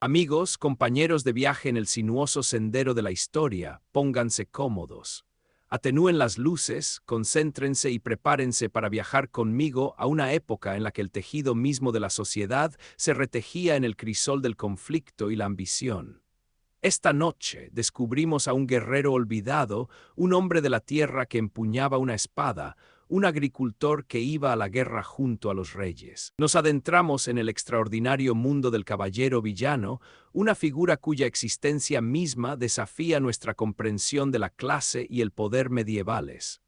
Amigos, compañeros de viaje en el sinuoso sendero de la historia, pónganse cómodos. Atenúen las luces, concéntrense y prepárense para viajar conmigo a una época en la que el tejido mismo de la sociedad se retejía en el crisol del conflicto y la ambición. Esta noche descubrimos a un guerrero olvidado, un hombre de la tierra que empuñaba una espada, un agricultor que iba a la guerra junto a los reyes. Nos adentramos en el extraordinario mundo del caballero villano, una figura cuya existencia misma desafía nuestra comprensión de la clase y el poder medievales.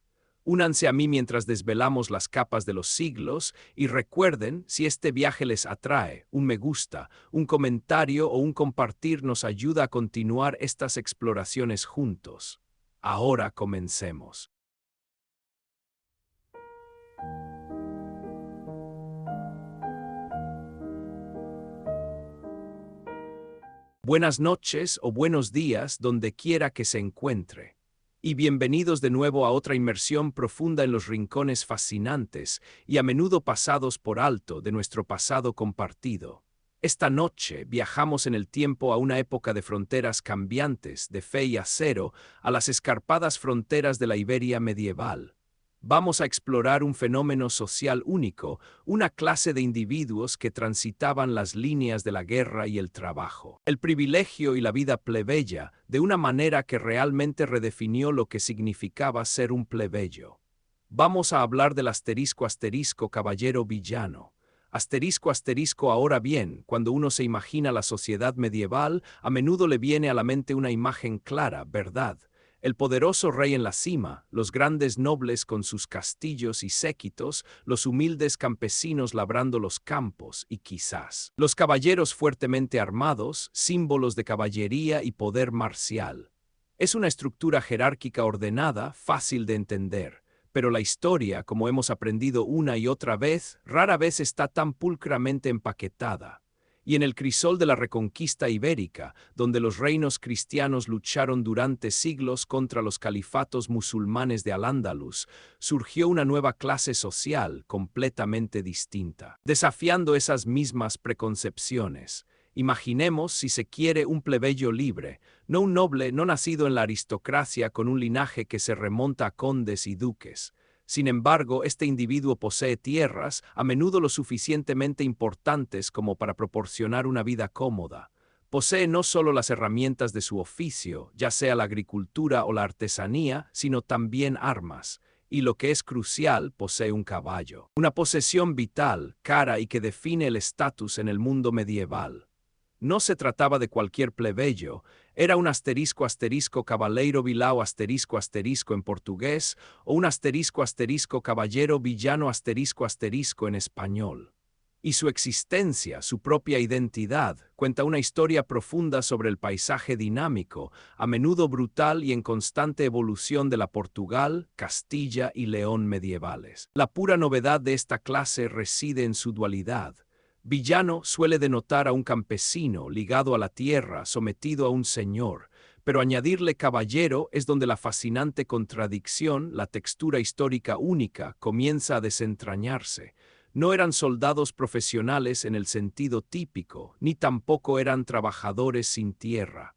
Únanse a mí mientras desvelamos las capas de los siglos y recuerden, si este viaje les atrae, un me gusta, un comentario o un compartir nos ayuda a continuar estas exploraciones juntos. Ahora comencemos. Buenas noches o buenos días donde quiera que se encuentre. Y bienvenidos de nuevo a otra inmersión profunda en los rincones fascinantes y a menudo pasados por alto de nuestro pasado compartido. Esta noche viajamos en el tiempo a una época de fronteras cambiantes, de fe y acero, a las escarpadas fronteras de la Iberia medieval. Vamos a explorar un fenómeno social único, una clase de individuos que transitaban las líneas de la guerra y el trabajo. El privilegio y la vida plebeya, de una manera que realmente redefinió lo que significaba ser un plebeyo. Vamos a hablar del asterisco caballero villano. Asterisco ahora bien, cuando uno se imagina la sociedad medieval, a menudo le viene a la mente una imagen clara, ¿verdad? El poderoso rey en la cima, los grandes nobles con sus castillos y séquitos, los humildes campesinos labrando los campos y quizás los caballeros fuertemente armados, símbolos de caballería y poder marcial. Es una estructura jerárquica ordenada, fácil de entender, pero la historia, como hemos aprendido una y otra vez, rara vez está tan pulcramente empaquetada. Y en el crisol de la reconquista ibérica, donde los reinos cristianos lucharon durante siglos contra los califatos musulmanes de Al-Ándalus, surgió una nueva clase social completamente distinta, desafiando esas mismas preconcepciones. Imaginemos, si se quiere, un plebeyo libre, no un noble no nacido en la aristocracia con un linaje que se remonta a condes y duques. Sin embargo, este individuo posee tierras, a menudo lo suficientemente importantes como para proporcionar una vida cómoda. Posee no solo las herramientas de su oficio, ya sea la agricultura o la artesanía, sino también armas. Y lo que es crucial, posee un caballo. Una posesión vital, cara y que define el estatus en el mundo medieval. No se trataba de cualquier plebeyo, era un asterisco cabaleiro vilao asterisco en portugués o un asterisco caballero villano asterisco en español. Y su existencia, su propia identidad, cuenta una historia profunda sobre el paisaje dinámico, a menudo brutal y en constante evolución de la Portugal, Castilla y León medievales. La pura novedad de esta clase reside en su dualidad. Villano suele denotar a un campesino ligado a la tierra, sometido a un señor, pero añadirle caballero es donde la fascinante contradicción, la textura histórica única, comienza a desentrañarse. No eran soldados profesionales en el sentido típico, ni tampoco eran trabajadores sin tierra.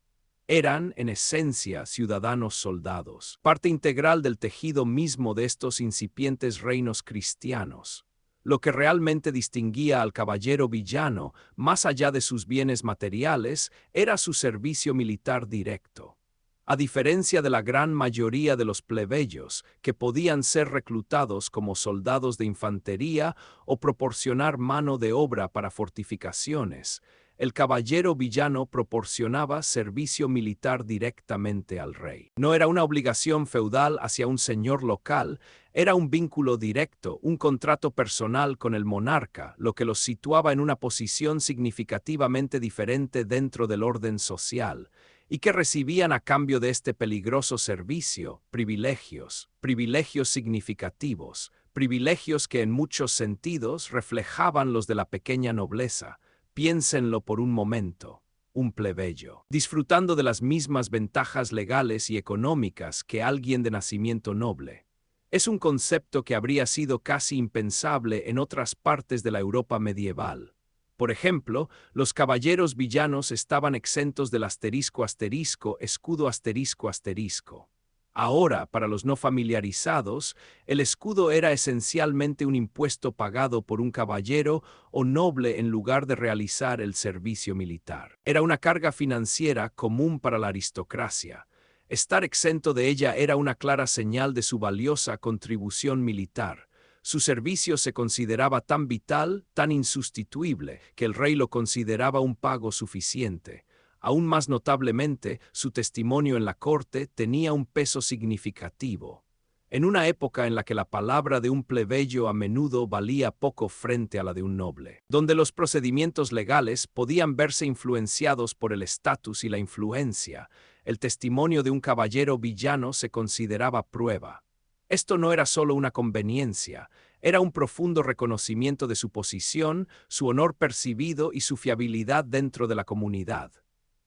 Eran, en esencia, ciudadanos soldados, parte integral del tejido mismo de estos incipientes reinos cristianos. Lo que realmente distinguía al caballero villano, más allá de sus bienes materiales, era su servicio militar directo. A diferencia de la gran mayoría de los plebeyos, que podían ser reclutados como soldados de infantería o proporcionar mano de obra para fortificaciones, el caballero villano proporcionaba servicio militar directamente al rey. No era una obligación feudal hacia un señor local, era un vínculo directo, un contrato personal con el monarca, lo que los situaba en una posición significativamente diferente dentro del orden social, y que recibían a cambio de este peligroso servicio privilegios significativos, privilegios que en muchos sentidos reflejaban los de la pequeña nobleza. Piénsenlo por un momento. Un plebeyo, disfrutando de las mismas ventajas legales y económicas que alguien de nacimiento noble. Es un concepto que habría sido casi impensable en otras partes de la Europa medieval. Por ejemplo, los caballeros villanos estaban exentos del asterisco asterisco, escudo asterisco asterisco. Ahora, para los no familiarizados, el escudo era esencialmente un impuesto pagado por un caballero o noble en lugar de realizar el servicio militar. Era una carga financiera común para la aristocracia. Estar exento de ella era una clara señal de su valiosa contribución militar. Su servicio se consideraba tan vital, tan insustituible, que el rey lo consideraba un pago suficiente. Aún más notablemente, su testimonio en la corte tenía un peso significativo. En una época en la que la palabra de un plebeyo a menudo valía poco frente a la de un noble, donde los procedimientos legales podían verse influenciados por el estatus y la influencia, el testimonio de un caballero villano se consideraba prueba. Esto no era solo una conveniencia, era un profundo reconocimiento de su posición, su honor percibido y su fiabilidad dentro de la comunidad.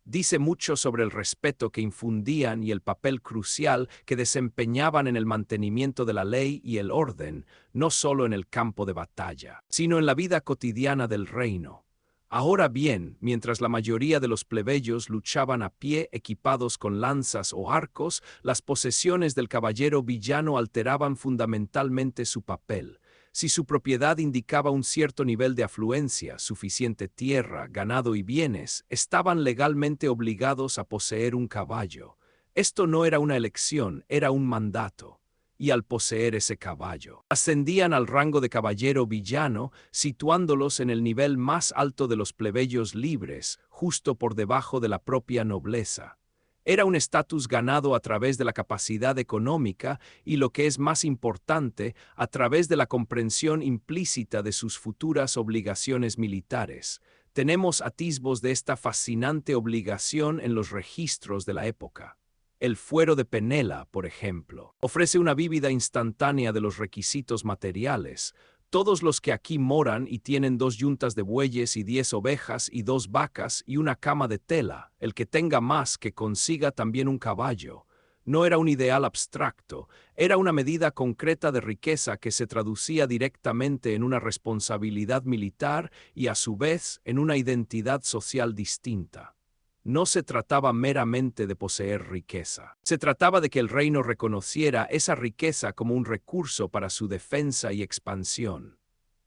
Dice mucho sobre el respeto que infundían y el papel crucial que desempeñaban en el mantenimiento de la ley y el orden, no solo en el campo de batalla, sino en la vida cotidiana del reino. Ahora bien, mientras la mayoría de los plebeyos luchaban a pie equipados con lanzas o arcos, las posesiones del caballero villano alteraban fundamentalmente su papel. Si su propiedad indicaba un cierto nivel de afluencia, suficiente tierra, ganado y bienes, estaban legalmente obligados a poseer un caballo. Esto no era una elección, era un mandato. Y al poseer ese caballo, ascendían al rango de caballero villano, situándolos en el nivel más alto de los plebeyos libres, justo por debajo de la propia nobleza. Era un estatus ganado a través de la capacidad económica y, lo que es más importante, a través de la comprensión implícita de sus futuras obligaciones militares. Tenemos atisbos de esta fascinante obligación en los registros de la época. El fuero de Penela, por ejemplo, ofrece una vívida instantánea de los requisitos materiales. Todos los que aquí moran y tienen 2 yuntas de bueyes y 10 ovejas y 2 vacas y una cama de tela, el que tenga más que consiga también un caballo. No era un ideal abstracto, era una medida concreta de riqueza que se traducía directamente en una responsabilidad militar y a su vez en una identidad social distinta. No se trataba meramente de poseer riqueza. Se trataba de que el reino reconociera esa riqueza como un recurso para su defensa y expansión.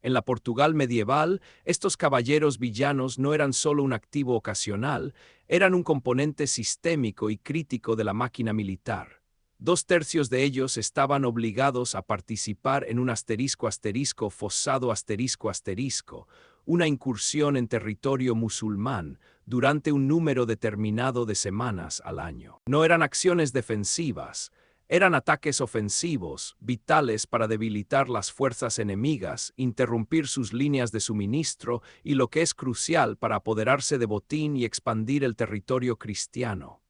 En la Portugal medieval, estos caballeros villanos no eran solo un activo ocasional, eran un componente sistémico y crítico de la máquina militar. 2/3 de ellos estaban obligados a participar en un asterisco asterisco fossado asterisco asterisco, una incursión en territorio musulmán, durante un número determinado de semanas al año. No eran acciones defensivas, eran ataques ofensivos, vitales para debilitar las fuerzas enemigas, interrumpir sus líneas de suministro y, lo que es crucial, para apoderarse de botín y expandir el territorio cristiano.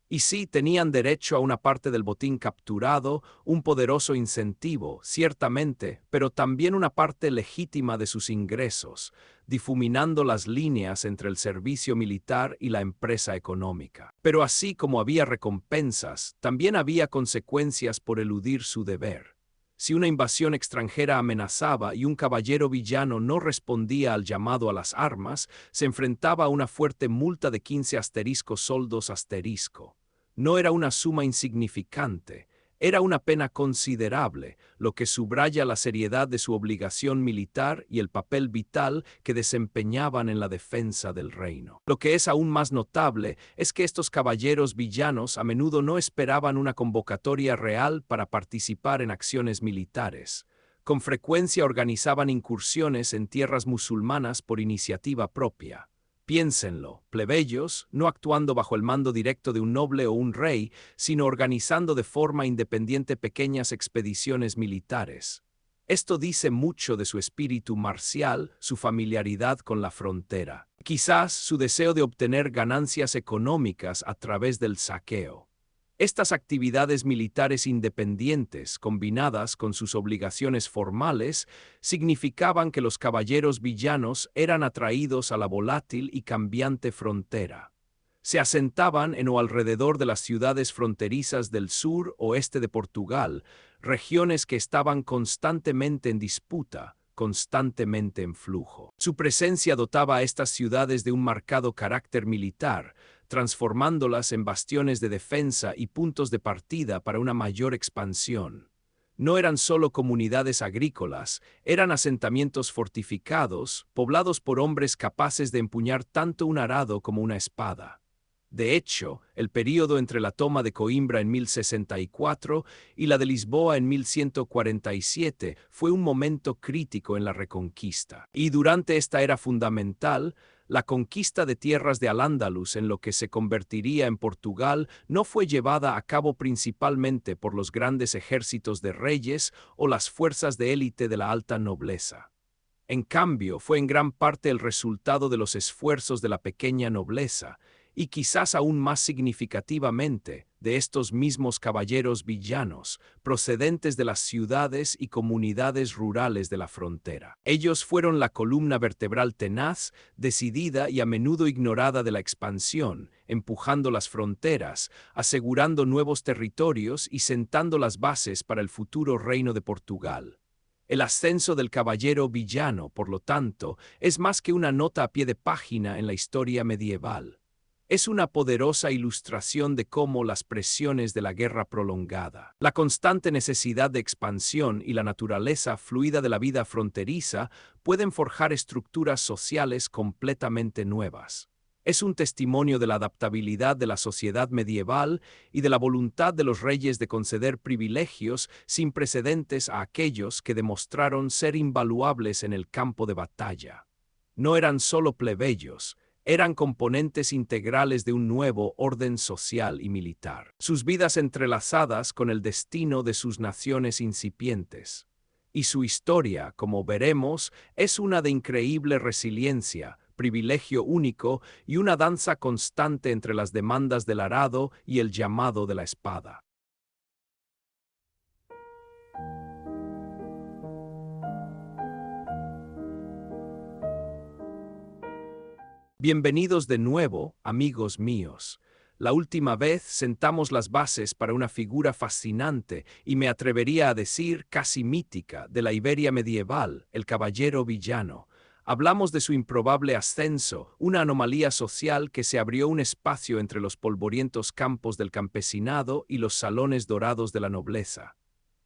Y sí, tenían derecho a una parte del botín capturado, un poderoso incentivo, ciertamente, pero también una parte legítima de sus ingresos, difuminando las líneas entre el servicio militar y la empresa económica. Pero así como había recompensas, también había consecuencias por eludir su deber. Si una invasión extranjera amenazaba y un caballero villano no respondía al llamado a las armas, se enfrentaba a una fuerte multa de 15 asterisco soldos asterisco. No era una suma insignificante, era una pena considerable, lo que subraya la seriedad de su obligación militar y el papel vital que desempeñaban en la defensa del reino. Lo que es aún más notable es que estos caballeros villanos a menudo no esperaban una convocatoria real para participar en acciones militares. Con frecuencia organizaban incursiones en tierras musulmanas por iniciativa propia. Piénsenlo, plebeyos, no actuando bajo el mando directo de un noble o un rey, sino organizando de forma independiente pequeñas expediciones militares. Esto dice mucho de su espíritu marcial, su familiaridad con la frontera, quizás su deseo de obtener ganancias económicas a través del saqueo. Estas actividades militares independientes, combinadas con sus obligaciones formales, significaban que los caballeros villanos eran atraídos a la volátil y cambiante frontera. Se asentaban en o alrededor de las ciudades fronterizas del sur-oeste de Portugal, regiones que estaban constantemente en disputa, constantemente en flujo. Su presencia dotaba a estas ciudades de un marcado carácter militar, transformándolas en bastiones de defensa y puntos de partida para una mayor expansión. No eran solo comunidades agrícolas, eran asentamientos fortificados, poblados por hombres capaces de empuñar tanto un arado como una espada. De hecho, el período entre la toma de Coimbra en 1064 y la de Lisboa en 1147 fue un momento crítico en la Reconquista. Y durante esta era fundamental, la conquista de tierras de Al-Ándalus en lo que se convertiría en Portugal no fue llevada a cabo principalmente por los grandes ejércitos de reyes o las fuerzas de élite de la alta nobleza. En cambio, fue en gran parte el resultado de los esfuerzos de la pequeña nobleza, y quizás aún más significativamente, de estos mismos caballeros villanos, procedentes de las ciudades y comunidades rurales de la frontera. Ellos fueron la columna vertebral tenaz, decidida y a menudo ignorada de la expansión, empujando las fronteras, asegurando nuevos territorios y sentando las bases para el futuro reino de Portugal. El ascenso del caballero villano, por lo tanto, es más que una nota a pie de página en la historia medieval. Es una poderosa ilustración de cómo las presiones de la guerra prolongada, la constante necesidad de expansión y la naturaleza fluida de la vida fronteriza pueden forjar estructuras sociales completamente nuevas. Es un testimonio de la adaptabilidad de la sociedad medieval y de la voluntad de los reyes de conceder privilegios sin precedentes a aquellos que demostraron ser invaluables en el campo de batalla. No eran solo plebeyos, eran componentes integrales de un nuevo orden social y militar, sus vidas entrelazadas con el destino de sus naciones incipientes. Y su historia, como veremos, es una de increíble resiliencia, privilegio único y una danza constante entre las demandas del arado y el llamado de la espada. Bienvenidos de nuevo, amigos míos. La última vez sentamos las bases para una figura fascinante y me atrevería a decir casi mítica de la Iberia medieval, el caballero villano. Hablamos de su improbable ascenso, una anomalía social que se abrió un espacio entre los polvorientos campos del campesinado y los salones dorados de la nobleza.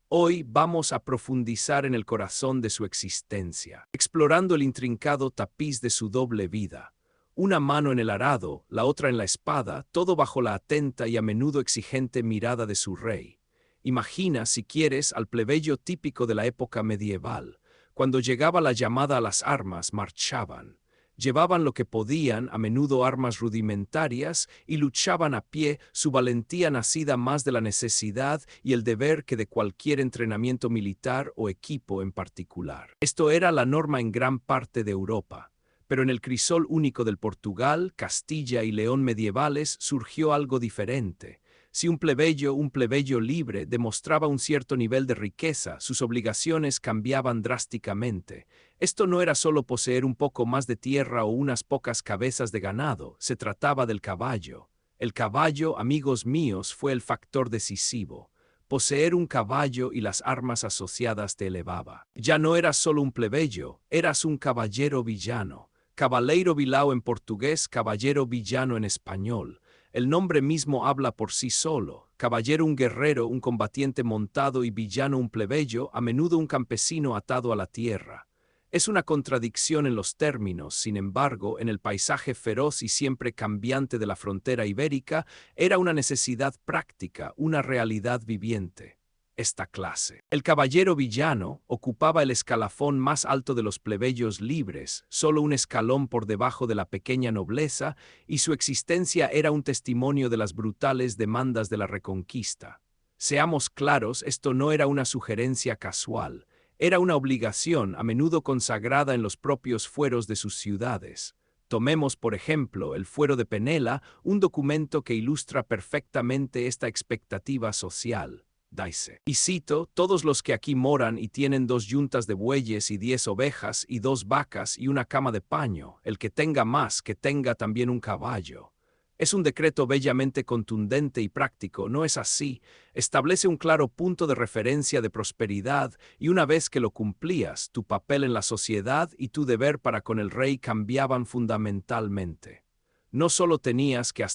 Hoy vamos a profundizar en el corazón de su existencia, explorando el intrincado tapiz de su doble vida. Una mano en el arado, la otra en la espada, todo bajo la atenta y a menudo exigente mirada de su rey. Imagina, si quieres, al plebeyo típico de la época medieval. Cuando llegaba la llamada a las armas, marchaban. Llevaban lo que podían, a menudo armas rudimentarias, y luchaban a pie, su valentía nacida más de la necesidad y el deber que de cualquier entrenamiento militar o equipo en particular. Esto era la norma en gran parte de Europa. Pero en el crisol único del Portugal, Castilla y León medievales surgió algo diferente. Si un plebeyo libre, demostraba un cierto nivel de riqueza, sus obligaciones cambiaban drásticamente. Esto no era solo poseer un poco más de tierra o unas pocas cabezas de ganado, se trataba del caballo. El caballo, amigos míos, fue el factor decisivo. Poseer un caballo y las armas asociadas te elevaba. Ya no eras solo un plebeyo, eras un caballero villano. Cavaleiro vilao en portugués, caballero villano en español. El nombre mismo habla por sí solo. Caballero un guerrero, un combatiente montado y villano un plebeyo, a menudo un campesino atado a la tierra. Es una contradicción en los términos, sin embargo, en el paisaje feroz y siempre cambiante de la frontera ibérica, era una necesidad práctica, una realidad viviente. Esta clase. El caballero villano ocupaba el escalafón más alto de los plebeyos libres, solo un escalón por debajo de la pequeña nobleza, y su existencia era un testimonio de las brutales demandas de la Reconquista. Seamos claros, esto no era una sugerencia casual, era una obligación a menudo consagrada en los propios fueros de sus ciudades. Tomemos, por ejemplo, el Fuero de Penela, un documento que ilustra perfectamente esta expectativa social. Dice, y cito, todos los que aquí moran y tienen 2 yuntas de bueyes y 10 ovejas y 2 vacas y una cama de paño, el que tenga más, que tenga también un caballo. Es un decreto bellamente contundente y práctico, ¿no es así? Establece un claro punto de referencia de prosperidad y una vez que lo cumplías, tu papel en la sociedad y tu deber para con el rey cambiaban fundamentalmente. No solo tenías que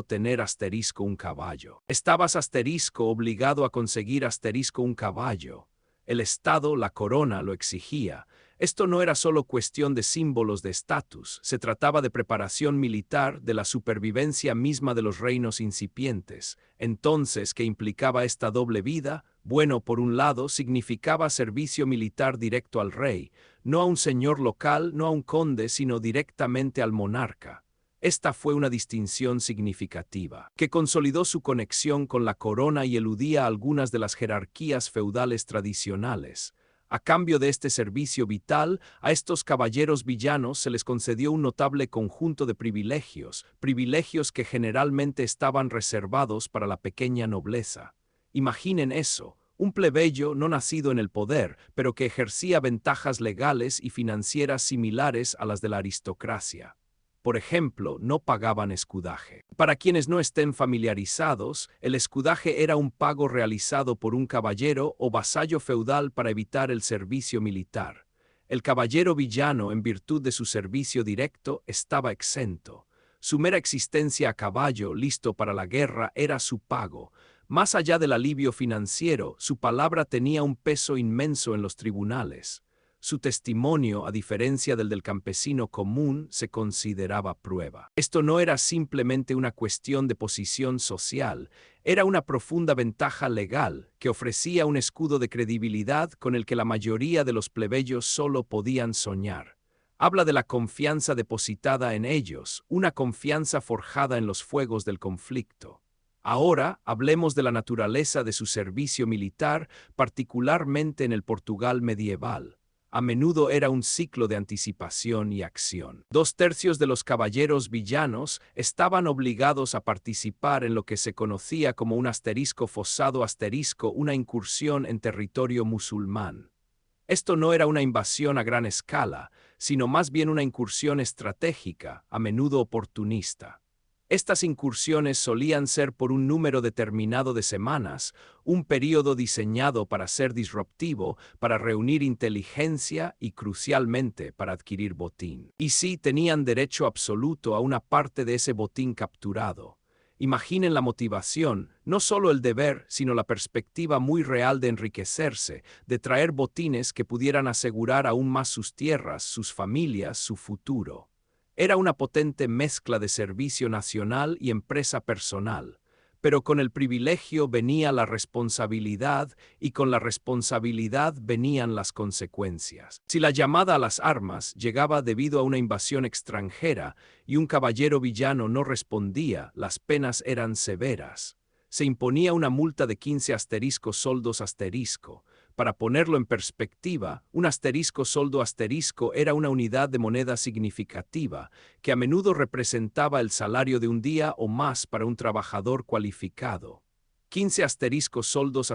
tener un caballo. Estabas obligado a conseguir un caballo. El Estado, la corona, lo exigía. Esto no era solo cuestión de símbolos de estatus, se trataba de preparación militar, de la supervivencia misma de los reinos incipientes. Entonces, ¿qué implicaba esta doble vida? Bueno, por un lado, significaba servicio militar directo al rey, no a un señor local, no a un conde, sino directamente al monarca. Esta fue una distinción significativa, que consolidó su conexión con la corona y eludía algunas de las jerarquías feudales tradicionales. A cambio de este servicio vital, a estos caballeros villanos se les concedió un notable conjunto de privilegios, privilegios que generalmente estaban reservados para la pequeña nobleza. Imaginen eso, un plebeyo no nacido en el poder, pero que ejercía ventajas legales y financieras similares a las de la aristocracia. Por ejemplo, no pagaban escudaje. Para quienes no estén familiarizados, el escudaje era un pago realizado por un caballero o vasallo feudal para evitar el servicio militar. El caballero villano, en virtud de su servicio directo, estaba exento. Su mera existencia a caballo, listo para la guerra, era su pago. Más allá del alivio financiero, su palabra tenía un peso inmenso en los tribunales. Su testimonio, a diferencia del campesino común, se consideraba prueba. Esto no era simplemente una cuestión de posición social, era una profunda ventaja legal que ofrecía un escudo de credibilidad con el que la mayoría de los plebeyos solo podían soñar. Habla de la confianza depositada en ellos, una confianza forjada en los fuegos del conflicto. Ahora hablemos de la naturaleza de su servicio militar, particularmente en el Portugal medieval. A menudo era un ciclo de anticipación y acción. 2/3 de los caballeros villanos estaban obligados a participar en lo que se conocía como un fossado una incursión en territorio musulmán. Esto no era una invasión a gran escala, sino más bien una incursión estratégica, a menudo oportunista. Estas incursiones solían ser por un número determinado de semanas, un período diseñado para ser disruptivo, para reunir inteligencia y, crucialmente, para adquirir botín. Y sí, tenían derecho absoluto a una parte de ese botín capturado. Imaginen la motivación, no solo el deber, sino la perspectiva muy real de enriquecerse, de traer botines que pudieran asegurar aún más sus tierras, sus familias, su futuro. Era una potente mezcla de servicio nacional y empresa personal, pero con el privilegio venía la responsabilidad y con la responsabilidad venían las consecuencias. Si la llamada a las armas llegaba debido a una invasión extranjera y un caballero villano no respondía, las penas eran severas. Se imponía una multa de 15 soldos. Para ponerlo en perspectiva, un soldo era una unidad de moneda significativa, que a menudo representaba el salario de un día o más para un trabajador cualificado. 15 soldos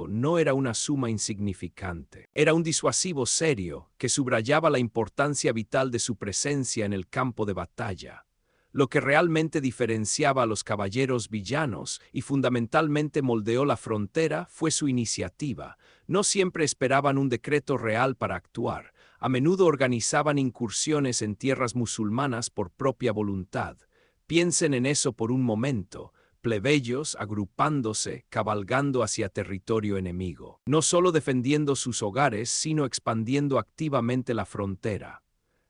no era una suma insignificante. Era un disuasivo serio que subrayaba la importancia vital de su presencia en el campo de batalla. Lo que realmente diferenciaba a los caballeros villanos y fundamentalmente moldeó la frontera fue su iniciativa. No siempre esperaban un decreto real para actuar. A menudo organizaban incursiones en tierras musulmanas por propia voluntad. Piensen en eso por un momento. Plebeyos agrupándose, cabalgando hacia territorio enemigo. No solo defendiendo sus hogares, sino expandiendo activamente la frontera.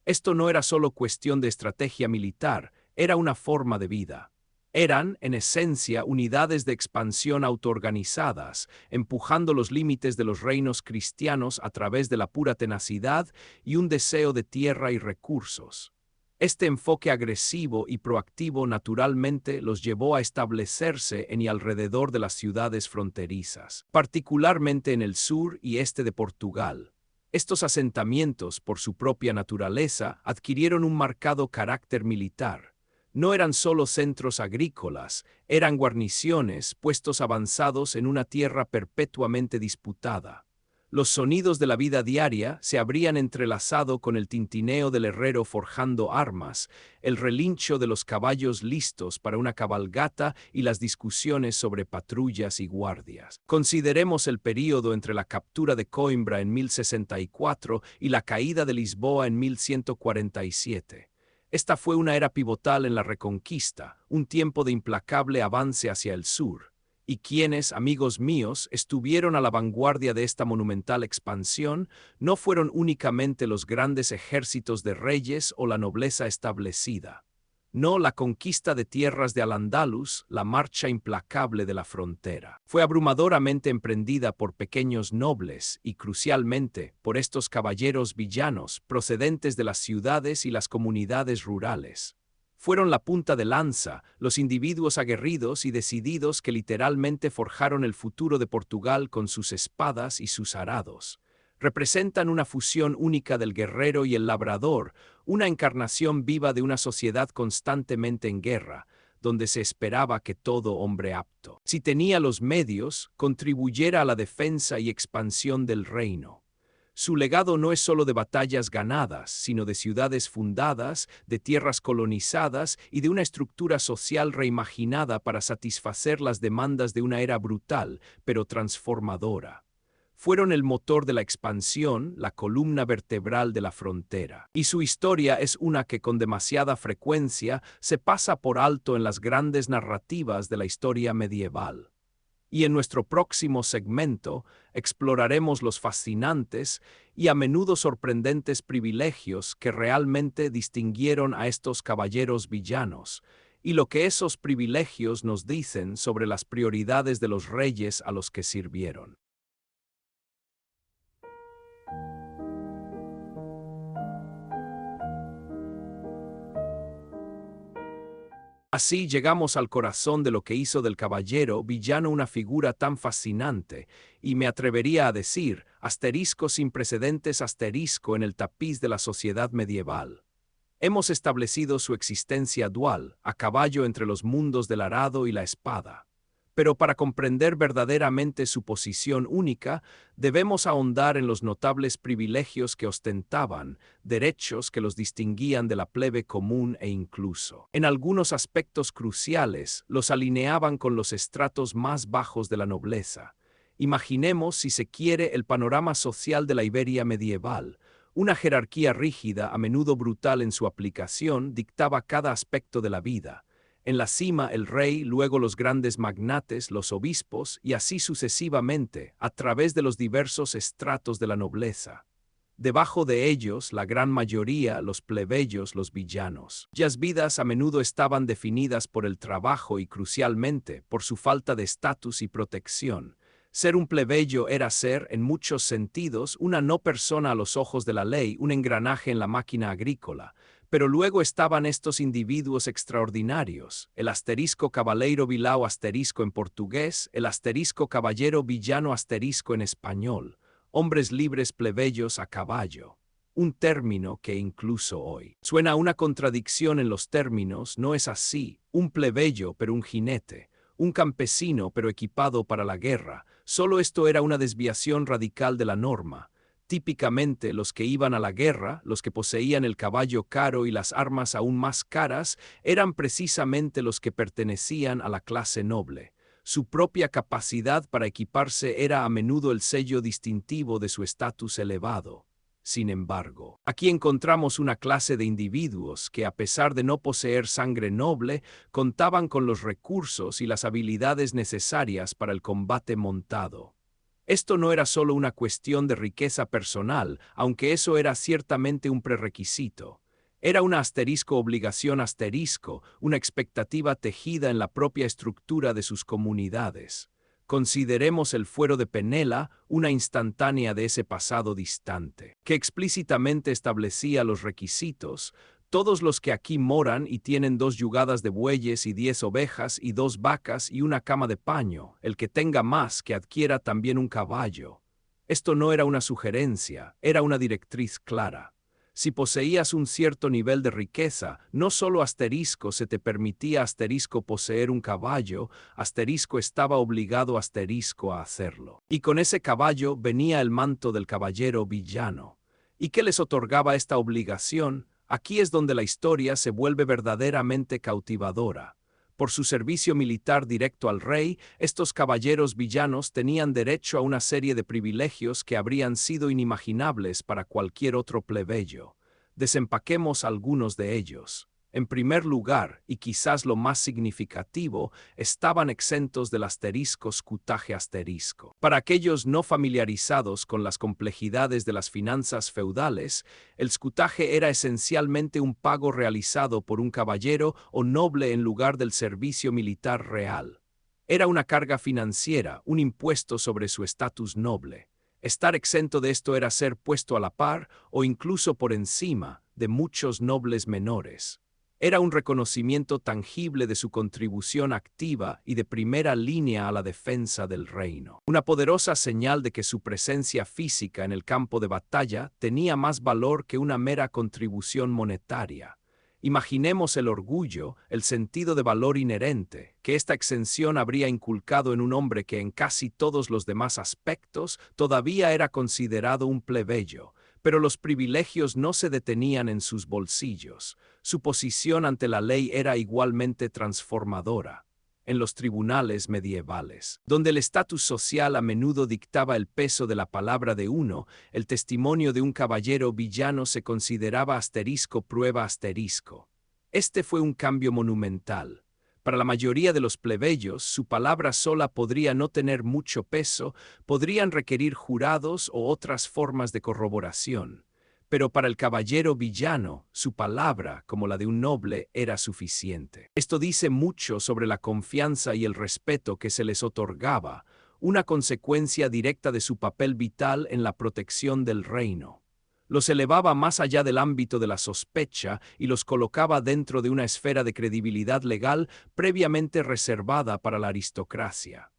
Esto no era solo cuestión de estrategia militar, era una forma de vida. Eran, en esencia, unidades de expansión autoorganizadas, empujando los límites de los reinos cristianos a través de la pura tenacidad y un deseo de tierra y recursos. Este enfoque agresivo y proactivo naturalmente los llevó a establecerse en y alrededor de las ciudades fronterizas, particularmente en el sur y este de Portugal. Estos asentamientos, por su propia naturaleza, adquirieron un marcado carácter militar. No eran solo centros agrícolas, eran guarniciones, puestos avanzados en una tierra perpetuamente disputada. Los sonidos de la vida diaria se habrían entrelazado con el tintineo del herrero forjando armas, el relincho de los caballos listos para una cabalgata y las discusiones sobre patrullas y guardias. Consideremos el período entre la captura de Coimbra en 1064 y la caída de Lisboa en 1147. Esta fue una era pivotal en la Reconquista, un tiempo de implacable avance hacia el sur. Y quienes, amigos míos, estuvieron a la vanguardia de esta monumental expansión no fueron únicamente los grandes ejércitos de reyes o la nobleza establecida. No la conquista de tierras de Al-Ándalus, la marcha implacable de la frontera. Fue abrumadoramente emprendida por pequeños nobles y, crucialmente, por estos caballeros villanos procedentes de las ciudades y las comunidades rurales. Fueron la punta de lanza, los individuos aguerridos y decididos que literalmente forjaron el futuro de Portugal con sus espadas y sus arados. Representan una fusión única del guerrero y el labrador, una encarnación viva de una sociedad constantemente en guerra, donde se esperaba que todo hombre apto, si tenía los medios, contribuyera a la defensa y expansión del reino. Su legado no es solo de batallas ganadas, sino de ciudades fundadas, de tierras colonizadas y de una estructura social reimaginada para satisfacer las demandas de una era brutal, pero transformadora. Fueron el motor de la expansión, la columna vertebral de la frontera. Y su historia es una que con demasiada frecuencia se pasa por alto en las grandes narrativas de la historia medieval. Y en nuestro próximo segmento exploraremos los fascinantes y a menudo sorprendentes privilegios que realmente distinguieron a estos caballeros villanos, y lo que esos privilegios nos dicen sobre las prioridades de los reyes a los que sirvieron. Así llegamos al corazón de lo que hizo del caballero villano una figura tan fascinante, y me atrevería a decir, asterisco sin precedentes asterisco en el tapiz de la sociedad medieval. Hemos establecido su existencia dual, a caballo entre los mundos del arado y la espada. Pero para comprender verdaderamente su posición única, debemos ahondar en los notables privilegios que ostentaban, derechos que los distinguían de la plebe común e incluso, en algunos aspectos cruciales, los alineaban con los estratos más bajos de la nobleza. Imaginemos, si se quiere, el panorama social de la Iberia medieval. Una jerarquía rígida, a menudo brutal en su aplicación, dictaba cada aspecto de la vida. En la cima el rey, luego los grandes magnates, los obispos, y así sucesivamente, a través de los diversos estratos de la nobleza. Debajo de ellos, la gran mayoría, los plebeyos, los villanos, cuyas vidas a menudo estaban definidas por el trabajo y, crucialmente, por su falta de estatus y protección. Ser un plebeyo era ser, en muchos sentidos, una no persona a los ojos de la ley, un engranaje en la máquina agrícola. Pero luego estaban estos individuos extraordinarios, el asterisco cabaleiro vilao asterisco en portugués, el asterisco caballero villano asterisco en español, hombres libres plebeyos a caballo. Un término que incluso hoy suena a una contradicción en los términos, no es así, un plebeyo pero un jinete, un campesino pero equipado para la guerra, solo esto era una desviación radical de la norma. Típicamente los que iban a la guerra, los que poseían el caballo caro y las armas aún más caras, eran precisamente los que pertenecían a la clase noble. Su propia capacidad para equiparse era a menudo el sello distintivo de su estatus elevado. Sin embargo, aquí encontramos una clase de individuos que, a pesar de no poseer sangre noble, contaban con los recursos y las habilidades necesarias para el combate montado. Esto no era solo una cuestión de riqueza personal, aunque eso era ciertamente un prerequisito. Era una asterisco obligación asterisco, una expectativa tejida en la propia estructura de sus comunidades. Consideremos el fuero de Penela, una instantánea de ese pasado distante, que explícitamente establecía los requisitos. Todos los que aquí moran y tienen 2 yugadas de bueyes y 10 ovejas y 2 vacas y una cama de paño, el que tenga más que adquiera también un caballo. Esto no era una sugerencia, era una directriz clara. Si poseías un cierto nivel de riqueza, no solo asterisco se te permitía asterisco poseer un caballo, asterisco estaba obligado asterisco a hacerlo. Y con ese caballo venía el manto del caballero villano. ¿Y qué les otorgaba esta obligación? Aquí es donde la historia se vuelve verdaderamente cautivadora. Por su servicio militar directo al rey, estos caballeros villanos tenían derecho a una serie de privilegios que habrían sido inimaginables para cualquier otro plebeyo. Desempaquemos algunos de ellos. En primer lugar, y quizás lo más significativo, estaban exentos del asterisco scutaje asterisco. Para aquellos no familiarizados con las complejidades de las finanzas feudales, el scutaje era esencialmente un pago realizado por un caballero o noble en lugar del servicio militar real. Era una carga financiera, un impuesto sobre su estatus noble. Estar exento de esto era ser puesto a la par o incluso por encima de muchos nobles menores. Era un reconocimiento tangible de su contribución activa y de primera línea a la defensa del reino. Una poderosa señal de que su presencia física en el campo de batalla tenía más valor que una mera contribución monetaria. Imaginemos el orgullo, el sentido de valor inherente, que esta exención habría inculcado en un hombre que en casi todos los demás aspectos todavía era considerado un plebeyo. Pero los privilegios no se detenían en sus bolsillos. Su posición ante la ley era igualmente transformadora. En los tribunales medievales, donde el estatus social a menudo dictaba el peso de la palabra de uno, el testimonio de un caballero villano se consideraba asterisco prueba asterisco. Este fue un cambio monumental. Para la mayoría de los plebeyos, su palabra sola podría no tener mucho peso, podrían requerir jurados o otras formas de corroboración. Pero para el caballero villano, su palabra, como la de un noble, era suficiente. Esto dice mucho sobre la confianza y el respeto que se les otorgaba, una consecuencia directa de su papel vital en la protección del reino. Los elevaba más allá del ámbito de la sospecha y los colocaba dentro de una esfera de credibilidad legal previamente reservada para la aristocracia.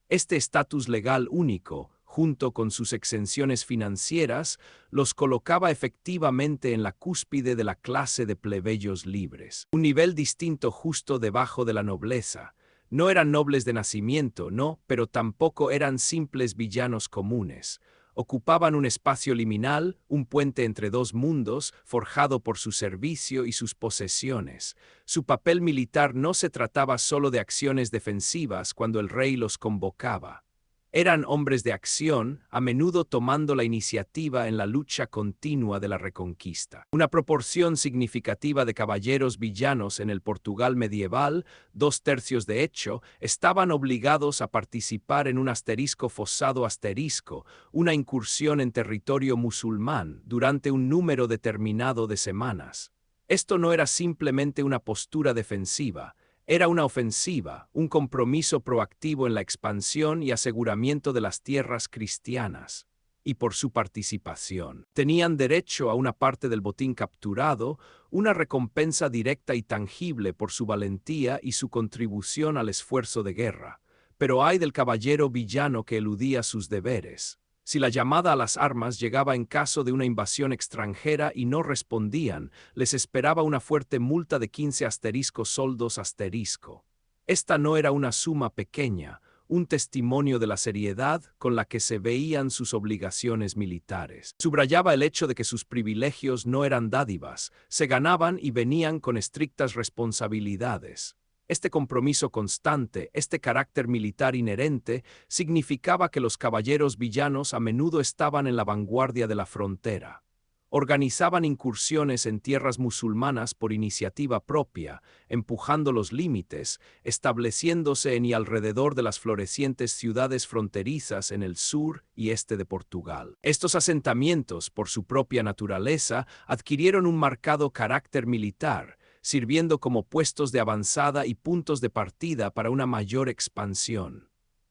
Este estatus legal único, junto con sus exenciones financieras, los colocaba efectivamente en la cúspide de la clase de plebeyos libres, un nivel distinto justo debajo de la nobleza. No eran nobles de nacimiento, no, pero tampoco eran simples villanos comunes. Ocupaban un espacio liminal, un puente entre dos mundos, forjado por su servicio y sus posesiones. Su papel militar no se trataba solo de acciones defensivas cuando el rey los convocaba. Eran hombres de acción, a menudo tomando la iniciativa en la lucha continua de la reconquista. Una proporción significativa de caballeros villanos en el Portugal medieval, 2/3 de hecho, estaban obligados a participar en un asterisco fossado asterisco, una incursión en territorio musulmán, durante un número determinado de semanas. Esto no era simplemente una postura defensiva. Era una ofensiva, un compromiso proactivo en la expansión y aseguramiento de las tierras cristianas. Y por su participación, tenían derecho a una parte del botín capturado, una recompensa directa y tangible por su valentía y su contribución al esfuerzo de guerra. Pero ay del caballero villano que eludía sus deberes. Si la llamada a las armas llegaba en caso de una invasión extranjera y no respondían, les esperaba una fuerte multa de 15 asterisco soldos asterisco. Esta no era una suma pequeña, un testimonio de la seriedad con la que se veían sus obligaciones militares. Subrayaba el hecho de que sus privilegios no eran dádivas, se ganaban y venían con estrictas responsabilidades. Este compromiso constante, este carácter militar inherente, significaba que los caballeros villanos a menudo estaban en la vanguardia de la frontera. Organizaban incursiones en tierras musulmanas por iniciativa propia, empujando los límites, estableciéndose en y alrededor de las florecientes ciudades fronterizas en el sur y este de Portugal. Estos asentamientos, por su propia naturaleza, adquirieron un marcado carácter militar, sirviendo como puestos de avanzada y puntos de partida para una mayor expansión.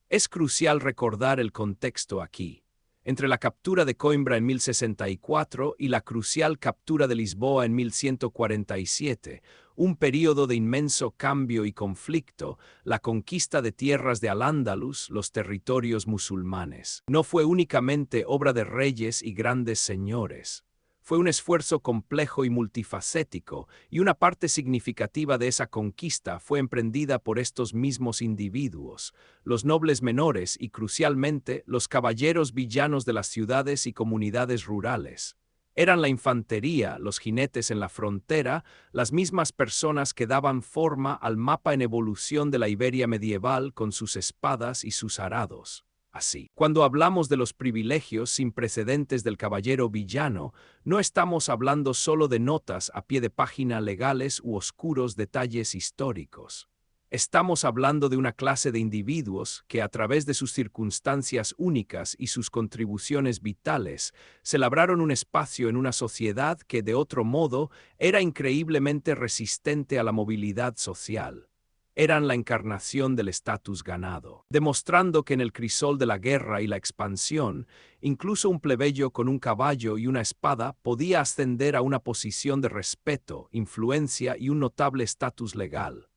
Es crucial recordar el contexto aquí. Entre la captura de Coimbra en 1064 y la crucial captura de Lisboa en 1147, un período de inmenso cambio y conflicto, la conquista de tierras de Al-Ándalus, los territorios musulmanes, no fue únicamente obra de reyes y grandes señores. Fue un esfuerzo complejo y multifacético, y una parte significativa de esa conquista fue emprendida por estos mismos individuos, los nobles menores y, crucialmente, los caballeros villanos de las ciudades y comunidades rurales. Eran la infantería, los jinetes en la frontera, las mismas personas que daban forma al mapa en evolución de la Iberia medieval con sus espadas y sus arados. Así, cuando hablamos de los privilegios sin precedentes del caballero villano, no estamos hablando solo de notas a pie de página legales u oscuros detalles históricos. Estamos hablando de una clase de individuos que, a través de sus circunstancias únicas y sus contribuciones vitales, se labraron un espacio en una sociedad que, de otro modo, era increíblemente resistente a la movilidad social. Eran la encarnación del estatus ganado, demostrando que en el crisol de la guerra y la expansión, incluso un plebeyo con un caballo y una espada podía ascender a una posición de respeto, influencia y un notable estatus legal.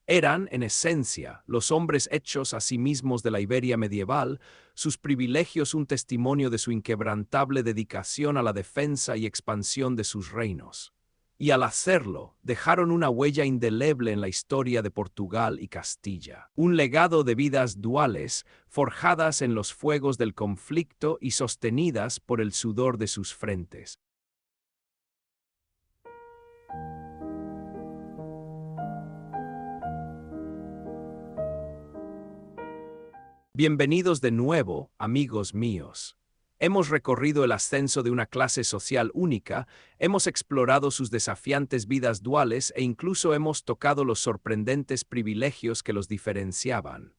Eran, en esencia, los hombres hechos a sí mismos de la Iberia medieval, sus privilegios un testimonio de su inquebrantable dedicación a la defensa y expansión de sus reinos. Y al hacerlo, dejaron una huella indeleble en la historia de Portugal y Castilla. Un legado de vidas duales, forjadas en los fuegos del conflicto y sostenidas por el sudor de sus frentes. Bienvenidos de nuevo, amigos míos. Hemos recorrido el ascenso de una clase social única, hemos explorado sus desafiantes vidas duales e incluso hemos tocado los sorprendentes privilegios que los diferenciaban.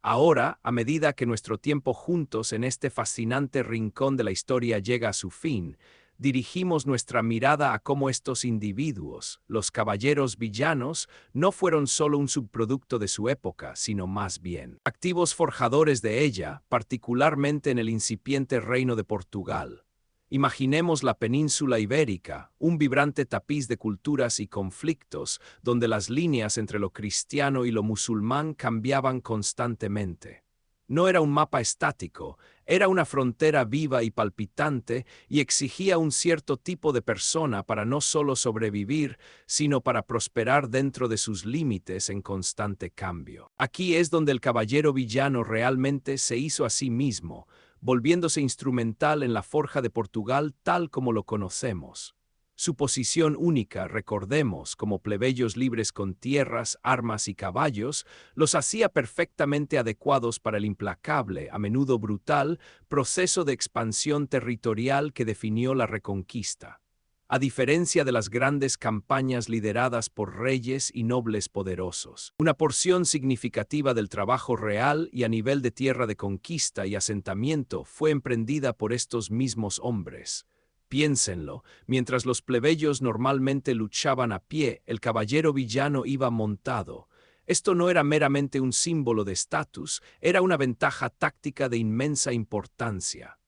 Ahora, a medida que nuestro tiempo juntos en este fascinante rincón de la historia llega a su fin, dirigimos nuestra mirada a cómo estos individuos, los caballeros villanos, no fueron solo un subproducto de su época, sino más bien activos forjadores de ella, particularmente en el incipiente reino de Portugal. Imaginemos la península ibérica, un vibrante tapiz de culturas y conflictos, donde las líneas entre lo cristiano y lo musulmán cambiaban constantemente. No era un mapa estático, era una frontera viva y palpitante y exigía un cierto tipo de persona para no solo sobrevivir, sino para prosperar dentro de sus límites en constante cambio. Aquí es donde el caballero villano realmente se hizo a sí mismo, volviéndose instrumental en la forja de Portugal tal como lo conocemos. Su posición única, recordemos, como plebeyos libres con tierras, armas y caballos, los hacía perfectamente adecuados para el implacable, a menudo brutal, proceso de expansión territorial que definió la Reconquista. A diferencia de las grandes campañas lideradas por reyes y nobles poderosos, una porción significativa del trabajo real y a nivel de tierra de conquista y asentamiento fue emprendida por estos mismos hombres. Piénsenlo, mientras los plebeyos normalmente luchaban a pie, el caballero villano iba montado. Esto no era meramente un símbolo de estatus, era una ventaja táctica de inmensa importancia.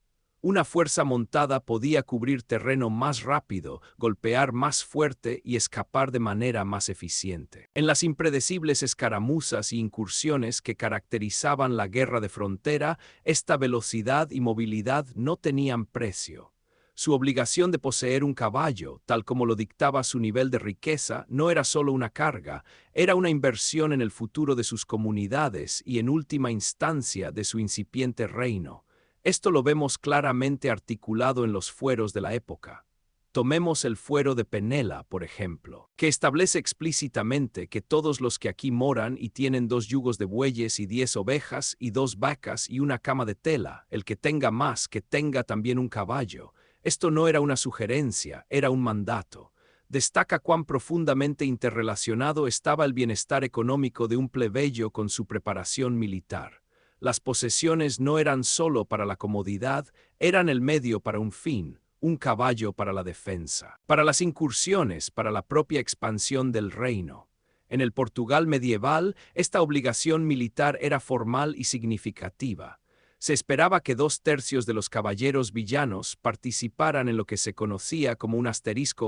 Una fuerza montada podía cubrir terreno más rápido, golpear más fuerte y escapar de manera más eficiente. En las impredecibles escaramuzas y incursiones que caracterizaban la guerra de frontera, esta velocidad y movilidad no tenían precio. Su obligación de poseer un caballo, tal como lo dictaba su nivel de riqueza, no era solo una carga, era una inversión en el futuro de sus comunidades y, en última instancia, de su incipiente reino. Esto lo vemos claramente articulado en los fueros de la época. Tomemos el fuero de Penela, por ejemplo, que establece explícitamente que todos los que aquí moran y tienen 2 yugos de bueyes y 10 ovejas y 2 vacas y una cama de tela, el que tenga más, que tenga también un caballo. Esto no era una sugerencia, era un mandato. Destaca cuán profundamente interrelacionado estaba el bienestar económico de un plebeyo con su preparación militar. Las posesiones no eran solo para la comodidad, eran el medio para un fin, un caballo para la defensa, para las incursiones, para la propia expansión del reino. En el Portugal medieval, esta obligación militar era formal y significativa. Se esperaba que 2/3 de los caballeros villanos participaran en lo que se conocía como un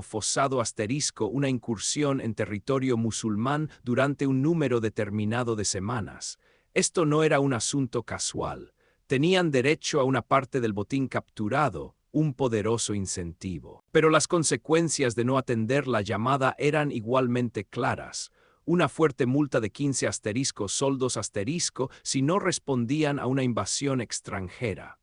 fossado una incursión en territorio musulmán durante un número determinado de semanas. Esto no era un asunto casual. Tenían derecho a una parte del botín capturado, un poderoso incentivo. Pero las consecuencias de no atender la llamada eran igualmente claras. Una fuerte multa de 15 soldos si no respondían a una invasión extranjera.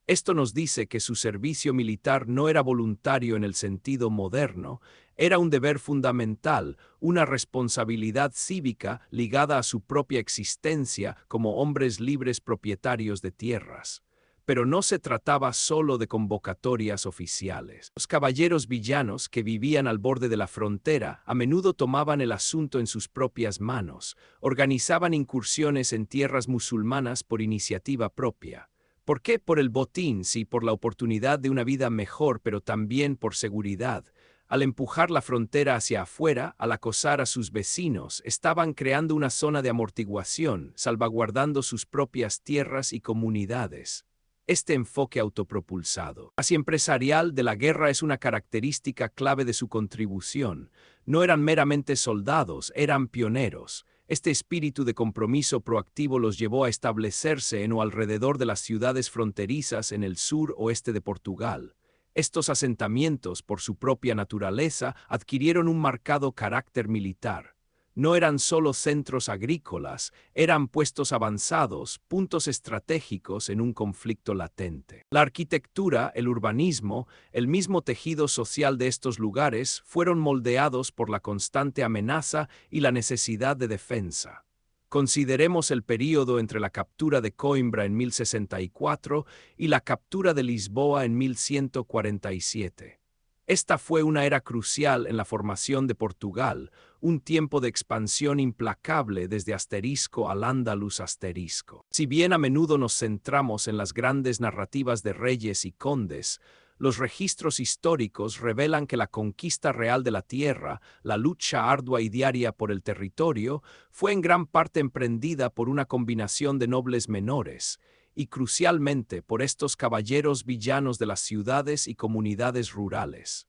Esto nos dice que su servicio militar no era voluntario en el sentido moderno, era un deber fundamental, una responsabilidad cívica ligada a su propia existencia como hombres libres propietarios de tierras. Pero no se trataba solo de convocatorias oficiales. Los caballeros villanos que vivían al borde de la frontera a menudo tomaban el asunto en sus propias manos, organizaban incursiones en tierras musulmanas por iniciativa propia. ¿Por qué? Por el botín, sí, por la oportunidad de una vida mejor, pero también por seguridad. Al empujar la frontera hacia afuera, al acosar a sus vecinos, estaban creando una zona de amortiguación, salvaguardando sus propias tierras y comunidades. Este enfoque autopropulsado, casi empresarial de la guerra es una característica clave de su contribución. No eran meramente soldados, eran pioneros. Este espíritu de compromiso proactivo los llevó a establecerse en o alrededor de las ciudades fronterizas en el sur-oeste de Portugal. Estos asentamientos, por su propia naturaleza, adquirieron un marcado carácter militar. No eran solo centros agrícolas, eran puestos avanzados, puntos estratégicos en un conflicto latente. La arquitectura, el urbanismo, el mismo tejido social de estos lugares fueron moldeados por la constante amenaza y la necesidad de defensa. Consideremos el período entre la captura de Coimbra en 1064 y la captura de Lisboa en 1147. Esta fue una era crucial en la formación de Portugal, un tiempo de expansión implacable desde asterisco al Andalus asterisco. Si bien a menudo nos centramos en las grandes narrativas de reyes y condes, los registros históricos revelan que la conquista real de la tierra, la lucha ardua y diaria por el territorio, fue en gran parte emprendida por una combinación de nobles menores, y crucialmente por estos caballeros villanos de las ciudades y comunidades rurales.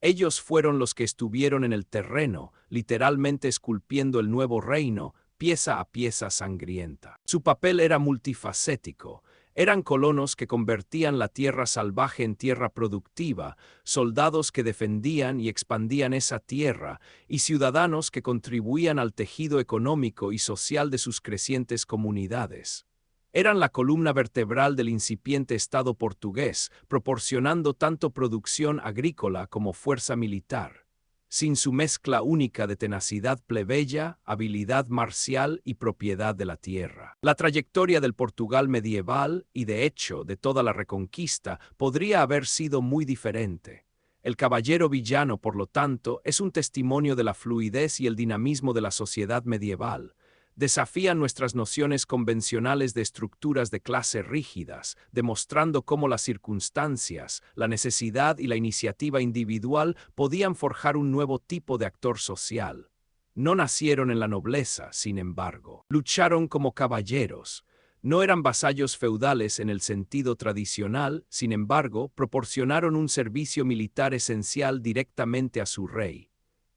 Ellos fueron los que estuvieron en el terreno, literalmente esculpiendo el nuevo reino, pieza a pieza sangrienta. Su papel era multifacético. Eran colonos que convertían la tierra salvaje en tierra productiva, soldados que defendían y expandían esa tierra, y ciudadanos que contribuían al tejido económico y social de sus crecientes comunidades. Eran la columna vertebral del incipiente Estado portugués, proporcionando tanto producción agrícola como fuerza militar. Sin su mezcla única de tenacidad plebeya, habilidad marcial y propiedad de la tierra. La trayectoria del Portugal medieval, y de hecho de toda la Reconquista, podría haber sido muy diferente. El caballero villano, por lo tanto, es un testimonio de la fluidez y el dinamismo de la sociedad medieval. Desafían nuestras nociones convencionales de estructuras de clase rígidas, demostrando cómo las circunstancias, la necesidad y la iniciativa individual podían forjar un nuevo tipo de actor social. No nacieron en la nobleza, sin embargo. Lucharon como caballeros. No eran vasallos feudales en el sentido tradicional, sin embargo, proporcionaron un servicio militar esencial directamente a su rey.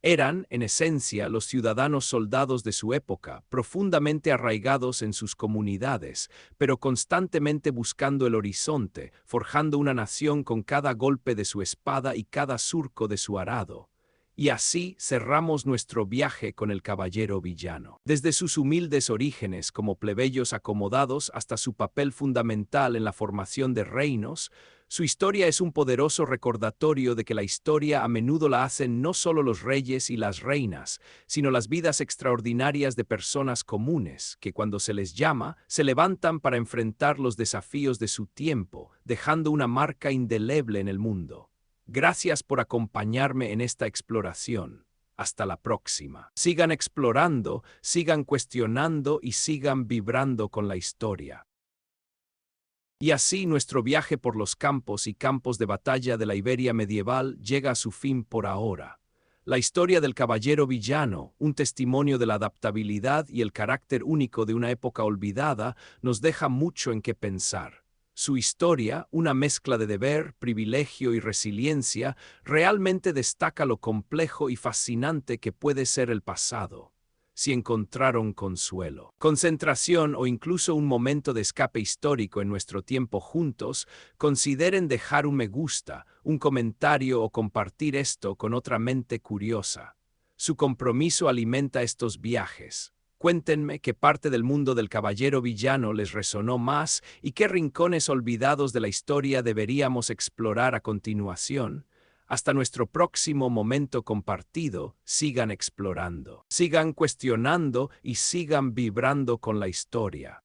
Eran, en esencia, los ciudadanos soldados de su época, profundamente arraigados en sus comunidades, pero constantemente buscando el horizonte, forjando una nación con cada golpe de su espada y cada surco de su arado. Y así cerramos nuestro viaje con el caballero villano. Desde sus humildes orígenes como plebeyos acomodados hasta su papel fundamental en la formación de reinos, su historia es un poderoso recordatorio de que la historia a menudo la hacen no solo los reyes y las reinas, sino las vidas extraordinarias de personas comunes, que cuando se les llama, se levantan para enfrentar los desafíos de su tiempo, dejando una marca indeleble en el mundo. Gracias por acompañarme en esta exploración. Hasta la próxima. Sigan explorando, sigan cuestionando y sigan vibrando con la historia. Y así nuestro viaje por los campos y campos de batalla de la Iberia medieval llega a su fin por ahora. La historia del caballero villano, un testimonio de la adaptabilidad y el carácter único de una época olvidada, nos deja mucho en qué pensar. Su historia, una mezcla de deber, privilegio y resiliencia, realmente destaca lo complejo y fascinante que puede ser el pasado. si encontraron consuelo, concentración o incluso un momento de escape histórico en nuestro tiempo juntos, consideren dejar un me gusta, un comentario o compartir esto con otra mente curiosa. Su compromiso alimenta estos viajes. Cuéntenme qué parte del mundo del caballero villano les resonó más y qué rincones olvidados de la historia deberíamos explorar a continuación. Hasta nuestro próximo momento compartido, sigan explorando, sigan cuestionando y sigan vibrando con la historia.